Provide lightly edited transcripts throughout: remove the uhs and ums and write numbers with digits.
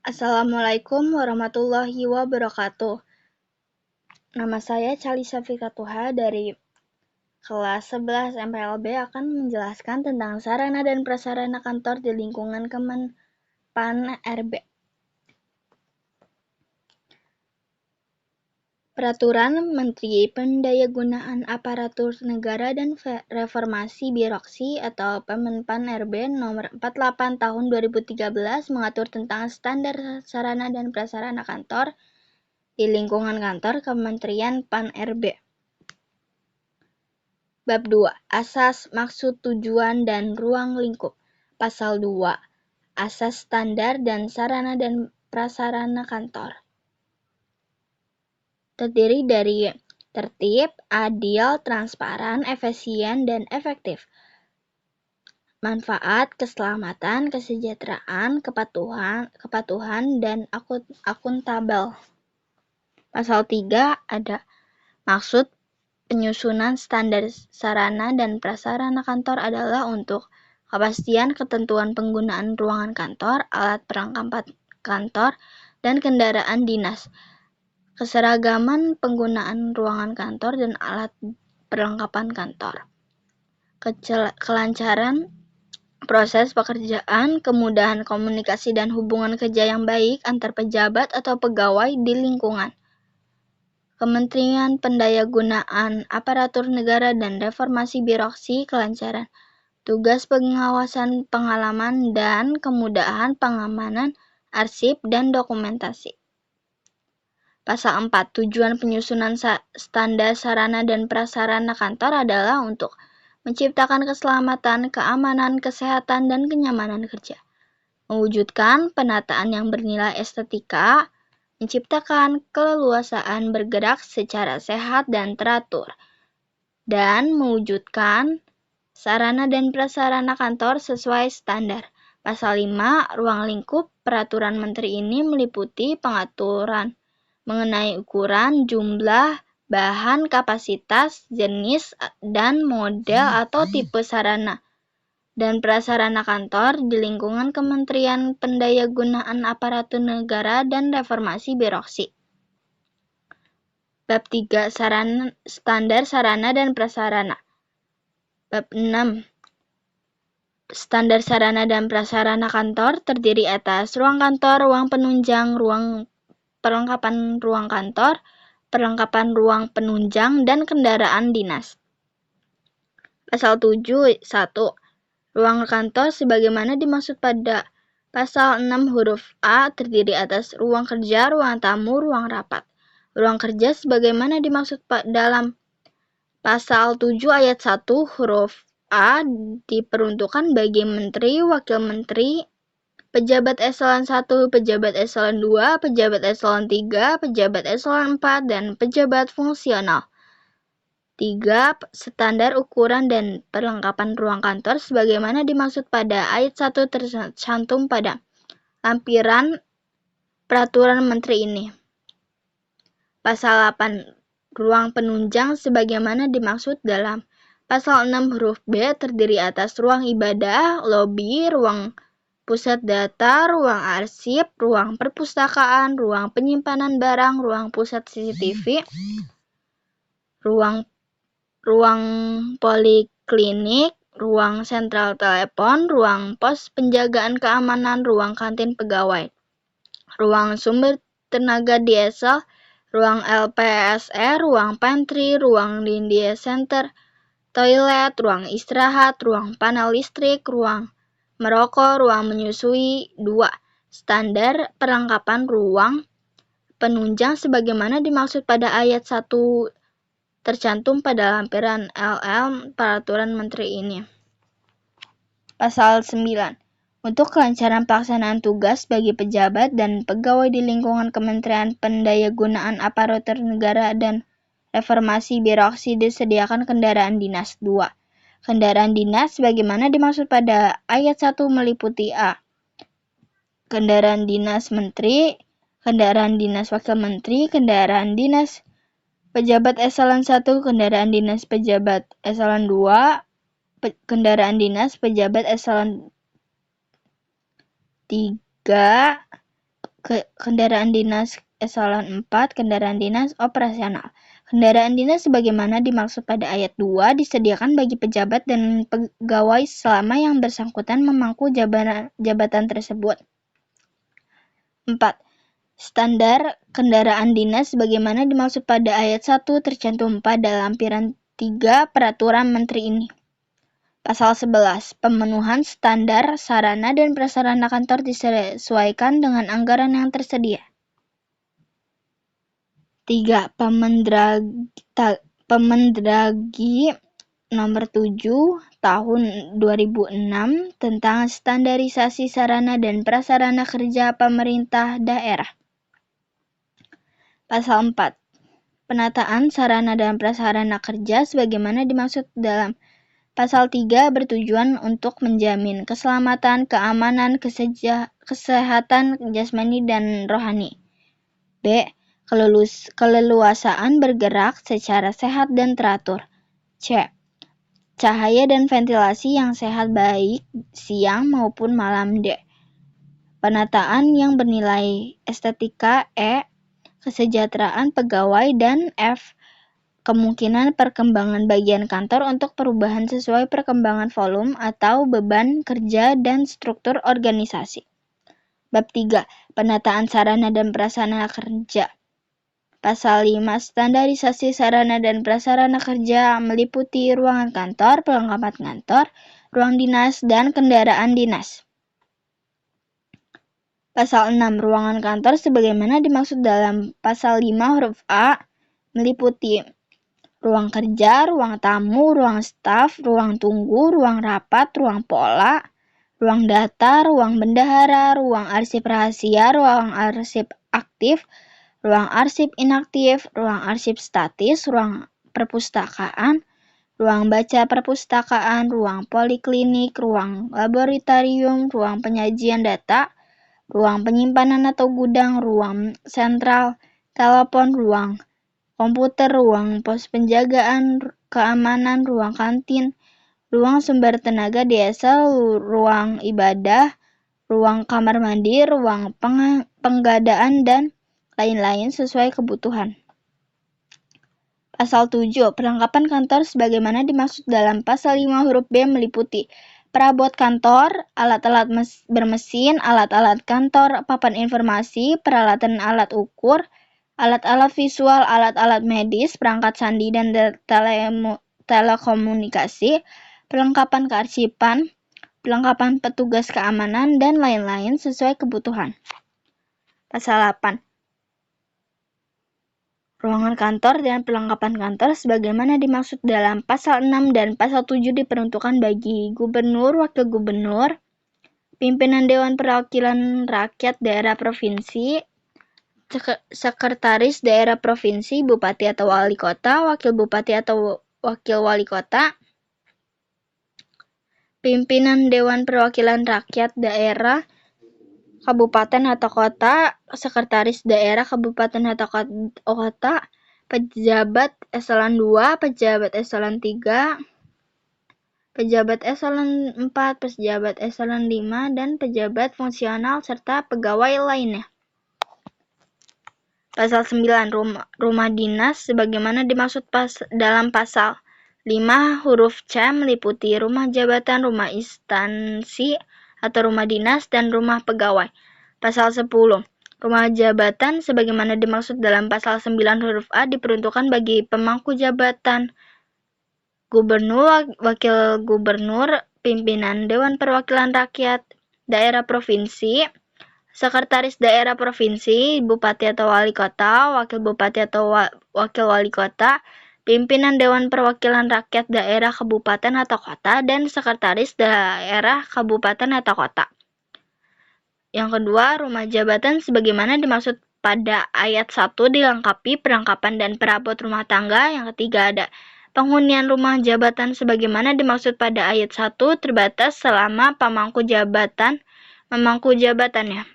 Assalamualaikum warahmatullahi wabarakatuh. Nama saya Calisa Fikatuha dari kelas 11 MPLB akan menjelaskan tentang sarana dan prasarana kantor di lingkungan Kemenpan RB. Peraturan Menteri Pendayagunaan Aparatur Negara dan Reformasi Birokrasi atau Kemenpan RB nomor 48 tahun 2013 mengatur tentang standar sarana dan prasarana kantor di lingkungan kantor Kementerian Pan-RB. Bab 2. Asas, maksud, tujuan, dan ruang lingkup. Pasal 2. Asas standar dan sarana dan prasarana kantor. Terdiri dari tertib, adil, transparan, efisien, dan efektif. Manfaat, keselamatan, kesejahteraan, kepatuhan, dan akuntabel. Pasal 3 ada maksud. Penyusunan standar sarana dan prasarana kantor adalah untuk kepastian ketentuan penggunaan ruangan kantor, alat perlengkapan kantor, dan kendaraan dinas, keseragaman penggunaan ruangan kantor dan alat perlengkapan kantor, kelancaran proses pekerjaan, kemudahan komunikasi dan hubungan kerja yang baik antar pejabat atau pegawai di lingkungan Kementerian Pendayagunaan Aparatur Negara dan Reformasi Birokrasi, kelancaran tugas pengawasan pengalaman dan kemudahan pengamanan arsip dan dokumentasi. Pasal 4. Tujuan penyusunan standar sarana dan prasarana kantor adalah untuk menciptakan keselamatan, keamanan, kesehatan, dan kenyamanan kerja, mewujudkan penataan yang bernilai estetika, menciptakan keleluasaan bergerak secara sehat dan teratur, dan mewujudkan sarana dan prasarana kantor sesuai standar. Pasal 5. Ruang lingkup peraturan menteri ini meliputi pengaturan mengenai ukuran, jumlah, bahan, kapasitas, jenis, dan model atau tipe sarana dan prasarana kantor di lingkungan Kementerian Pendayagunaan Aparatur Negara dan Reformasi Birokrasi. Bab 3. Standar sarana dan prasarana. Bab 6. Standar sarana dan prasarana kantor terdiri atas ruang kantor, ruang penunjang, perlengkapan ruang kantor, perlengkapan ruang penunjang, dan kendaraan dinas. Pasal 7. 1. Ruang kantor sebagaimana dimaksud pada pasal 6 huruf A terdiri atas ruang kerja, ruang tamu, ruang rapat. Ruang kerja sebagaimana dimaksud dalam pasal 7 ayat 1 huruf A diperuntukkan bagi menteri, wakil menteri, pejabat eselon 1, pejabat eselon 2, pejabat eselon 3, pejabat eselon 4, dan pejabat fungsional. 3. Standar ukuran dan perlengkapan ruang kantor sebagaimana dimaksud pada ayat 1 tercantum pada lampiran peraturan menteri ini. Pasal 8. Ruang penunjang sebagaimana dimaksud dalam pasal 6 huruf B terdiri atas ruang ibadah, lobi, ruang pusat data, ruang arsip, ruang perpustakaan, ruang penyimpanan barang, ruang pusat CCTV, ruang poliklinik, ruang sentral telepon, ruang pos penjagaan keamanan, ruang kantin pegawai, ruang sumber tenaga diesel, ruang LPSR, ruang pantry, ruang media center, toilet, ruang istirahat, ruang panel listrik, ruang merokok, ruang menyusui. 2. Standar perlengkapan ruang penunjang sebagaimana dimaksud pada ayat 1 tercantum pada lampiran LL peraturan menteri ini. Pasal 9. Untuk kelancaran pelaksanaan tugas bagi pejabat dan pegawai di lingkungan Kementerian Pendayagunaan Aparatur Negara dan Reformasi Birokrasi disediakan kendaraan dinas. 2. Kendaraan dinas sebagaimana dimaksud pada ayat 1 meliputi A. Kendaraan dinas menteri, kendaraan dinas wakil menteri, kendaraan dinas pejabat eselon 1, kendaraan dinas pejabat eselon 2, kendaraan dinas pejabat eselon 3, kendaraan dinas eselon 4, kendaraan dinas operasional. Kendaraan dinas sebagaimana dimaksud pada ayat 2 disediakan bagi pejabat dan pegawai selama yang bersangkutan memangku jabatan tersebut. 4. Standar kendaraan dinas sebagaimana dimaksud pada ayat 1 tercantum pada lampiran 3 Peraturan Menteri ini. Pasal 11. Pemenuhan standar sarana dan prasarana kantor disesuaikan dengan anggaran yang tersedia. 3. Pemendragi nomor 7 tahun 2006 tentang standarisasi sarana dan prasarana kerja pemerintah daerah. Pasal 4. Penataan sarana dan prasarana kerja sebagaimana dimaksud dalam Pasal 3 bertujuan untuk menjamin keselamatan, keamanan, kesehatan jasmani dan rohani. B. Keleluasaan bergerak secara sehat dan teratur. C. Cahaya dan ventilasi yang sehat baik siang maupun malam. D. Penataan yang bernilai estetika. E. Kesejahteraan pegawai. Dan F. Kemungkinan perkembangan bagian kantor untuk perubahan sesuai perkembangan volume atau beban kerja dan struktur organisasi. Bab 3. Penataan sarana dan prasarana kerja. Pasal 5. Standarisasi sarana dan prasarana kerja meliputi ruangan kantor, perlengkapan kantor, ruang dinas, dan kendaraan dinas. Pasal 6. Ruangan kantor sebagaimana dimaksud dalam Pasal 5 huruf A meliputi ruang kerja, ruang tamu, ruang staf, ruang tunggu, ruang rapat, ruang pola, ruang data, ruang bendahara, ruang arsip rahasia, ruang arsip aktif, ruang arsip inaktif, ruang arsip statis, ruang perpustakaan, ruang baca perpustakaan, ruang poliklinik, ruang laboratorium, ruang penyajian data, ruang penyimpanan atau gudang, ruang sentral, telepon, ruang komputer, ruang pos penjagaan keamanan, ruang kantin, ruang sumber tenaga desa, ruang ibadah, ruang kamar mandi, ruang penggadaan, dan lain-lain sesuai kebutuhan. Pasal 7. Perlengkapan kantor sebagaimana dimaksud dalam Pasal 5 huruf B meliputi perabot kantor, alat-alat bermesin, alat-alat kantor, papan informasi, peralatan alat ukur, alat-alat visual, alat-alat medis, perangkat sandi dan telekomunikasi, perlengkapan kearsipan, perlengkapan petugas keamanan, dan lain-lain sesuai kebutuhan. Pasal 8. Ruangan kantor dan perlengkapan kantor sebagaimana dimaksud dalam Pasal 6 dan Pasal 7 diperuntukkan bagi gubernur, wakil gubernur, pimpinan Dewan Perwakilan Rakyat Daerah Provinsi, sekretaris daerah provinsi, bupati atau wali kota, wakil bupati atau wakil wali kota, pimpinan Dewan Perwakilan Rakyat Daerah Kabupaten atau Kota, sekretaris daerah Kabupaten atau Kota, pejabat eselon 2, pejabat eselon 3, pejabat eselon 4, pejabat eselon 5, dan pejabat fungsional serta pegawai lainnya. Pasal 9. Rumah dinas sebagaimana dimaksud dalam Pasal 5 huruf C meliputi rumah jabatan, rumah instansi atau rumah dinas, dan rumah pegawai. Pasal 10. Rumah jabatan sebagaimana dimaksud dalam Pasal 9 huruf A diperuntukkan bagi pemangku jabatan gubernur, wakil gubernur, pimpinan Dewan Perwakilan Rakyat Daerah Provinsi, sekretaris daerah provinsi, bupati atau wali kota, wakil bupati atau wakil wali kota, pimpinan Dewan Perwakilan Rakyat Daerah Kabupaten atau Kota, dan sekretaris daerah Kabupaten atau Kota. Yang kedua, rumah jabatan sebagaimana dimaksud pada ayat 1 dilengkapi perlengkapan dan perabot rumah tangga. Yang ketiga ada penghunian rumah jabatan sebagaimana dimaksud pada ayat 1 terbatas selama pemangku jabatan memangku jabatannya.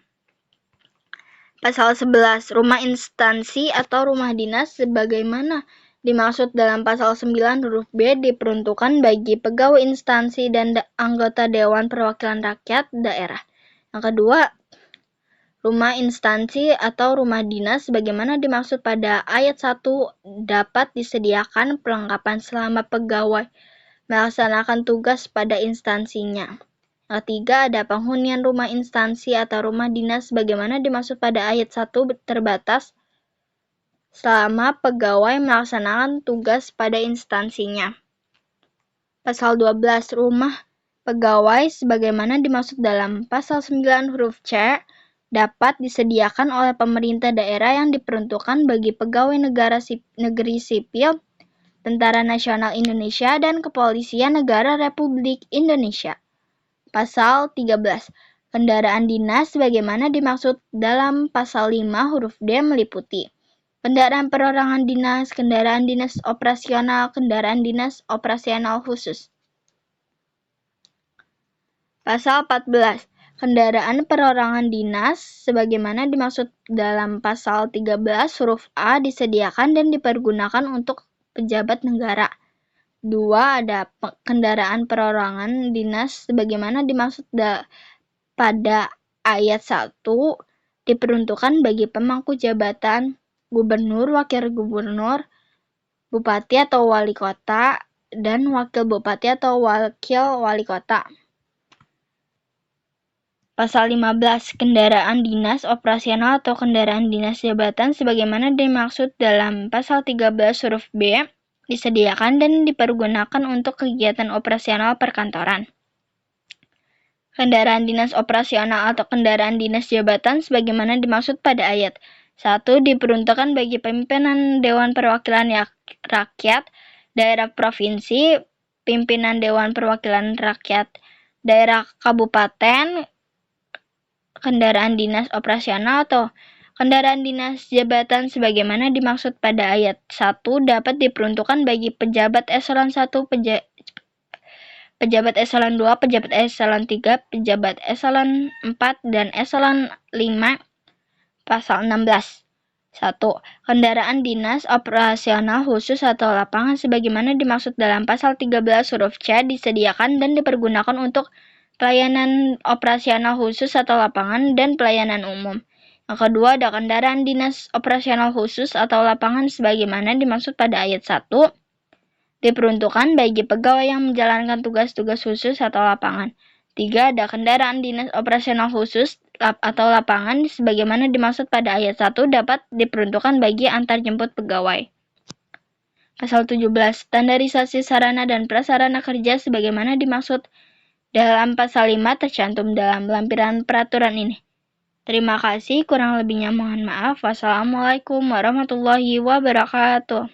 Pasal 11. Rumah instansi atau rumah dinas sebagaimana dimaksud dalam Pasal 9 huruf B diperuntukkan bagi pegawai instansi dan anggota Dewan Perwakilan Rakyat Daerah. Yang kedua, Rumah instansi atau rumah dinas sebagaimana dimaksud pada ayat 1 dapat disediakan perlengkapan selama pegawai melaksanakan tugas pada instansinya. Ketiga, ada penghunian rumah instansi atau rumah dinas sebagaimana dimaksud pada ayat 1 terbatas selama pegawai melaksanakan tugas pada instansinya. Pasal 12, rumah pegawai sebagaimana dimaksud dalam pasal 9 huruf C dapat disediakan oleh pemerintah daerah yang diperuntukkan bagi pegawai negeri sipil, Tentara Nasional Indonesia, dan Kepolisian Negara Republik Indonesia. Pasal 13. Kendaraan dinas sebagaimana dimaksud dalam pasal 5 huruf D meliputi kendaraan perorangan dinas, kendaraan dinas operasional, kendaraan dinas operasional khusus. Pasal 14. Kendaraan perorangan dinas sebagaimana dimaksud dalam pasal 13 huruf A disediakan dan dipergunakan untuk pejabat negara. 2. Ada kendaraan perorangan dinas sebagaimana dimaksud pada ayat 1 diperuntukkan bagi pemangku jabatan, gubernur, wakil gubernur, bupati atau wali kota, dan wakil bupati atau wakil wali kota. Pasal 15. Kendaraan dinas operasional atau kendaraan dinas jabatan sebagaimana dimaksud dalam pasal 13 huruf B disediakan dan dipergunakan untuk kegiatan operasional perkantoran. Kendaraan dinas operasional atau kendaraan dinas jabatan sebagaimana dimaksud pada ayat 1 diperuntukkan bagi pimpinan Dewan Perwakilan Rakyat daerah provinsi, pimpinan Dewan Perwakilan Rakyat daerah kabupaten. Kendaraan dinas operasional atau kendaraan dinas jabatan sebagaimana dimaksud pada ayat 1 dapat diperuntukkan bagi pejabat eselon 1, pejabat eselon 2, pejabat eselon 3, pejabat eselon 4, dan eselon 5. Pasal 16. 1. Kendaraan dinas operasional khusus atau lapangan sebagaimana dimaksud dalam pasal 13 huruf C disediakan dan dipergunakan untuk pelayanan operasional khusus atau lapangan dan pelayanan umum. Yang kedua, ada kendaraan dinas operasional khusus atau lapangan sebagaimana dimaksud pada ayat 1 diperuntukkan bagi pegawai yang menjalankan tugas-tugas khusus atau lapangan. 3. Ada kendaraan dinas operasional khusus atau lapangan sebagaimana dimaksud pada ayat 1 dapat diperuntukkan bagi antar jemput pegawai. Pasal 17. Standarisasi sarana dan prasarana kerja sebagaimana dimaksud dalam pasal 5 tercantum dalam lampiran peraturan ini. Terima kasih, kurang lebihnya mohon maaf. Wassalamualaikum warahmatullahi wabarakatuh.